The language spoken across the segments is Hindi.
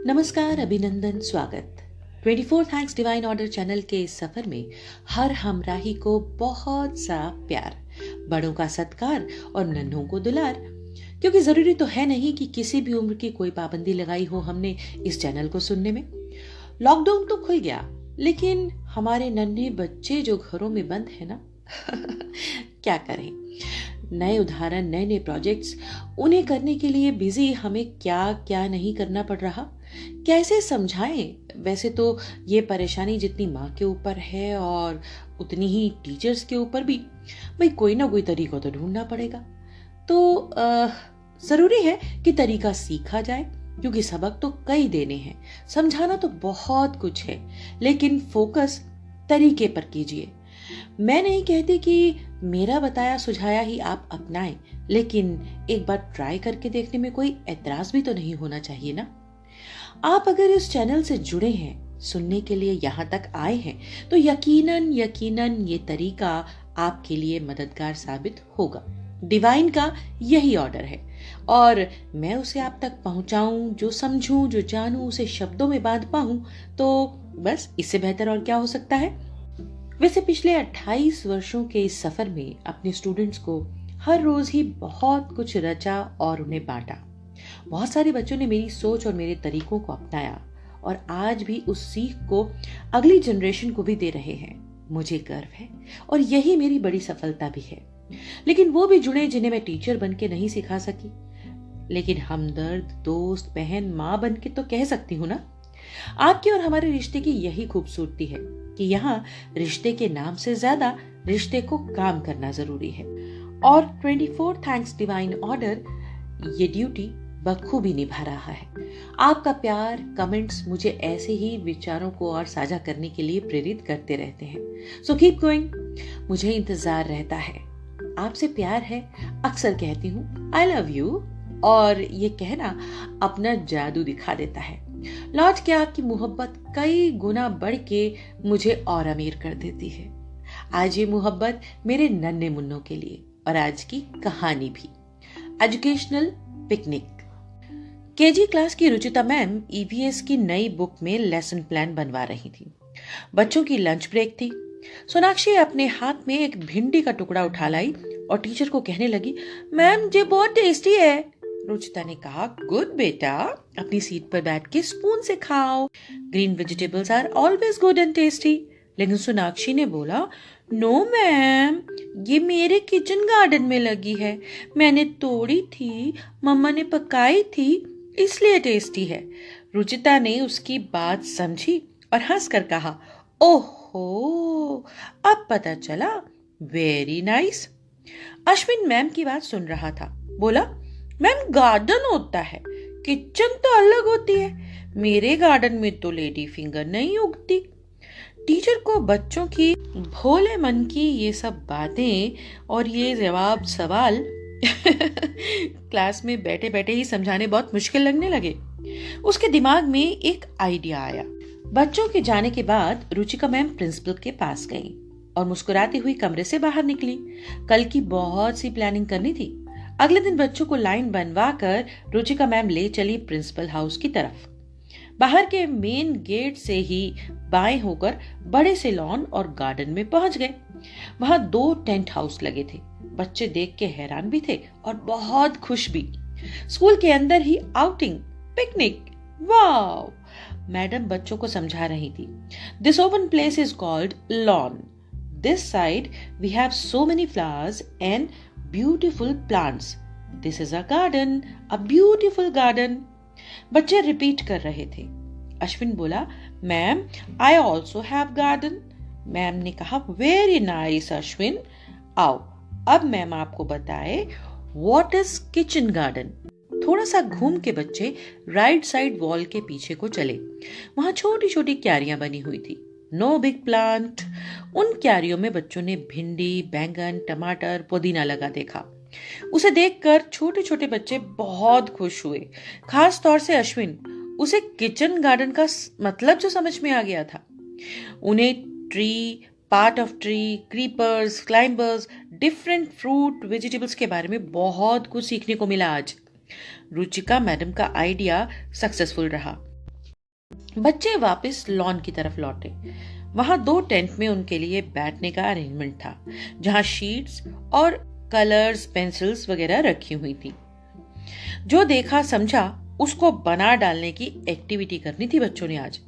नमस्कार, अभिनंदन, स्वागत। 24 थैंक्स डिवाइन ऑर्डर चैनल के इस सफर में हर हमराही को बहुत सा प्यार, बड़ों का सत्कार और नन्हों को दुलार। क्योंकि जरूरी तो है नहीं कि किसी भी उम्र की कोई पाबंदी लगाई हो हमने इस चैनल को सुनने में। लॉकडाउन तो खुल गया, लेकिन हमारे नन्हे बच्चे जो घरों में बंद है ना क्या करें। नए उदाहरण, नए नए प्रोजेक्ट्स, उन्हें करने के लिए बिजी हमें क्या क्या नहीं करना पड़ रहा, कैसे समझाएं। वैसे तो ये परेशानी जितनी माँ के ऊपर है और उतनी ही टीचर्स के ऊपर भी, भाई कोई ना कोई तरीका तो ढूंढना पड़ेगा। तो जरूरी है कि तरीका सीखा जाए, क्योंकि सबक तो कई देने हैं, समझाना तो बहुत कुछ है, लेकिन फोकस तरीके पर कीजिए। मैं नहीं कहती कि मेरा बताया सुझाया ही आप अपनाएं, लेकिन एक बार ट्राई करके देखने में कोई एतराज भी तो नहीं होना चाहिए ना। आप अगर इस चैनल से जुड़े हैं, सुनने के लिए यहाँ तक आए हैं, तो यकीनन यकीनन ये तरीका आपके लिए मददगार साबित होगा। डिवाइन का यही ऑर्डर है और मैं उसे आप तक पहुंचाऊं, जो समझूं, जो जानूं, उसे शब्दों में बांध पाऊं, तो बस इससे बेहतर और क्या हो सकता है। वैसे पिछले 28 वर्षों के इस सफर में अपने स्टूडेंट्स को हर रोज ही बहुत कुछ रचा और उन्हें बांटा। बहुत सारे बच्चों ने मेरी सोच और मेरे तरीकों को अपनाया और आज भी उस सीख को अगली जनरेशन को भी दे रहे हैं। मुझे गर्व है और यही मेरी बड़ी सफलता भी है। लेकिन वो भी जुड़े जिन्हें मैं टीचर बन के नहीं सिखा सकी, लेकिन हमदर्द, दोस्त, बहन, माँ बन के तो कह सकती हूँ ना। आपके और हमारे रिश्ते की यही खूबसूरती है कि यहाँ रिश्ते के नाम से ज्यादा रिश्ते को काम करना जरूरी है। और 24 थैंक्स डिवाइन ऑर्डर ये ड्यूटी बखूबी निभा रहा है। आपका प्यार, कमेंट्स मुझे ऐसे ही विचारों को और साझा करने के लिए प्रेरित करते रहते हैं। सो कीप गोइंग, मुझे इंतजार रहता है। आपसे प्यार है, अक्सर कहती हूँ आई लव यू, और ये कहना अपना जादू दिखा देता है। लौट के आपकी मोहब्बत कई गुना बढ़ के मुझे और अमीर कर देती है। आज ये मोहब्बत मेरे नन्हे मुन्नों के लिए, और आज की कहानी भी एजुकेशनल पिकनिक। केजी क्लास की रुचिता मैम ईवीएस की नई बुक में लेसन प्लान बनवा रही थी। बच्चों की लंच ब्रेक थी। सोनाक्षी अपने हाथ में एक भिंडी का टुकड़ा उठा लाई और टीचर को कहने लगी, मैम ये बहुत टेस्टी है। रुचिता ने कहा, गुड बेटा, अपनी सीट पर बैठ के स्पून से खाओ। Green vegetables are always good and tasty. लेकिन सोनाक्षी ने बोला, नो मैम, ये मेरे किचन गार्डन में लगी है, मैंने तोड़ी थी, मम्मा ने पकाई थी, इसलिए टेस्टी है। रुचिता ने उसकी बात समझी और हंसकर कहा, ओहो, अब पता चला, वेरी नाइस। अश्विन मैम की बात सुन रहा था। बोला, मैम गार्डन होता है, किचन तो अलग होती है, मेरे गार्डन में तो लेडी फिंगर नहीं उगती। टीचर को बच्चों की भोले मन की ये सब बातें और ये जवाब सवाल क्लास में बैठे बैठे ही समझाने बहुत मुश्किल लगने लगे। उसके दिमाग में एक आइडिया आया। बच्चों के जाने के बाद रुचिका मैम प्रिंसिपल के पास गई और मुस्कुराती हुई कमरे से बाहर निकली। कल की बहुत सी प्लानिंग करनी थी। अगले दिन बच्चों को लाइन बनवा कर रुचिका मैम ले चली प्रिंसिपल हाउस की तरफ। बाहर के मेन गेट से ही बाएं होकर बड़े से लॉन और गार्डन में पहुंच गए। वहां 2 टेंट हाउस लगे थे। बच्चे देख के हैरान भी थे और बहुत खुश भी। स्कूल के अंदर ही आउटिंग, पिकनिक, वाव! मैडम बच्चों को समझा रही थी। This open place is called lawn. This side we have so many flowers and beautiful plants. This is a garden, a beautiful garden. बच्चे रिपीट कर रहे थे। अश्विन बोला, ma'am, I also have garden. Ma'am ने कहा, वेरी नाइस अश्विन, आओ अब मैम आपको बताए व्हाट इज किचन गार्डन। थोड़ा सा घूम के बच्चे राइट साइड वॉल के पीछे को चले। वहां छोटी छोटी क्यारियां बनी हुई थी। No big plant. उन क्यारियों में बच्चों ने भिंडी, बैंगन, टमाटर, पुदीना लगा देखा। उसे देखकर छोटे छोटे बच्चे बहुत खुश हुए, खास तौर से अश्विन। उसे किचन गार्डन का मतलब जो समझ में आ गया था। उन्हें tree, part of tree, creepers, climbers, different fruit, vegetables के बारे में बहुत कुछ सीखने को मिला आज। रुचिका मैडम का आइडिया सक्सेसफुल रहा। बच्चे वापस लॉन की तरफ लौटे। वहां 2 टेंट में उनके लिए बैठने का अरेंजमेंट था, जहां शीट्स और कलर्स, पेंसिल्स वगैरह रखी हुई थी। जो देखा समझा उसको बना डालने की एक्टिविटी करनी थी बच्चों ने आज।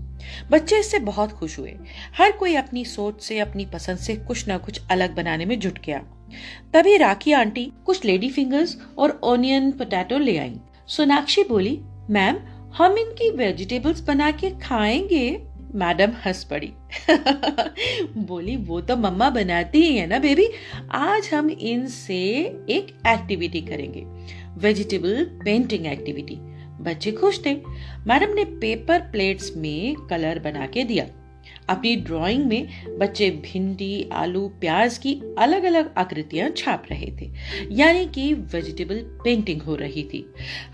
बच्चे इससे बहुत खुश हुए। हर कोई अपनी सोच से, अपनी पसंद से कुछ ना कुछ अलग बनाने में जुट गया। तभी राखी आंटी कुछ लेडी फिंगर्स और ऑनियन पोटैटो ले आई। सोनाक्षी बोली, मैम हम इनकी वेजिटेबल्स बना के खाएंगे। मैडम हंस पड़ी। बोली, वो तो मम्मा बनाती ही है ना बेबी, आज हम इनसे एक एक्टिविटी करेंगे, वेजिटेबल पेंटिंग एक्टिविटी। बच्चे खुश थे। मैडम ने पेपर प्लेट्स में कलर बना के दिया। अपनी ड्राइंग में बच्चे भिंडी, आलू, प्याज की अलग अलग आकृतियां छाप रहे थे, यानी कि वेजिटेबल पेंटिंग हो रही थी।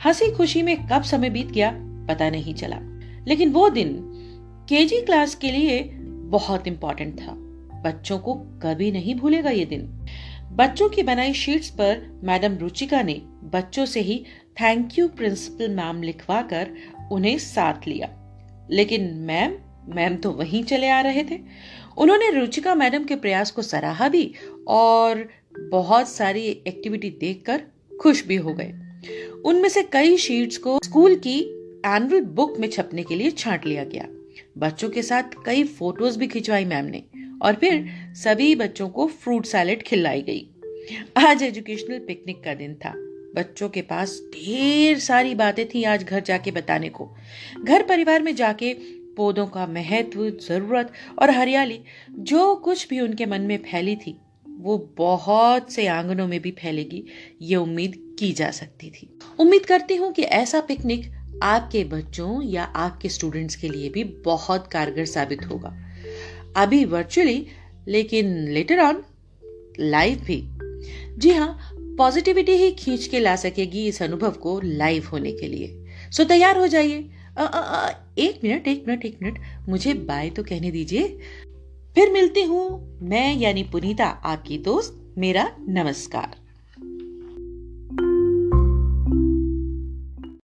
हंसी खुशी में कब समय बीत गया पता नहीं चला। लेकिन वो दिन केजी क्लास के लिए बहुत इंपॉर्टेंट था। बच्चों को कभी नहीं भूलेगा ये दिन। बच्चों की बनाई शीट्स पर मैडम रुचिका ने बच्चों से ही थैंक यू प्रिंसिपल मैम लिखवाकर उन्हें साथ लिया। लेकिन मैम तो वहीं चले आ रहे थे। उन्होंने रुचिका मैडम के प्रयास को सराहा भी और बहुत सारी एक्टिविटी देखकर खुश भी हो गए। उनमें से कई शीट्स को स्कूल की एनुअल बुक में छपने के लिए छांट लिया गया। बच्चों के साथ कई फोटोज भी खिंचवाई मैम ने और फिर सभी बच्चों को फ्रूट सैलेड खिलाई गई। आज एजुकेशनल पिकनिक का दिन था। बच्चों के पास ढेर सारी बातें थी आज घर जाके बताने को। घर परिवार में जाके पौधों का महत्व, जरूरत और हरियाली, जो कुछ भी उनके मन में फैली थी, वो बहुत से आंगनों में भी फैलेगी, ये उम्मीद की जा सकती थी। उम्मीद करती हूँ कि ऐसा पिकनिक आपके बच्चों या आपके स्टूडेंट्स के लिए भी बहुत कारगर साबित होगा। अभी वर्चुअली, लेकिन लेटर ऑन लाइव भी। जी हाँ, पॉजिटिविटी ही खींच के ला सकेगी इस अनुभव को लाइव होने के लिए। सो तैयार हो जाइए। एक मिनट, मुझे बाय तो कहने दीजिए। फिर मिलती हूँ मैं यानी पुनीता, आपकी दोस्त। मेरा नमस्कार।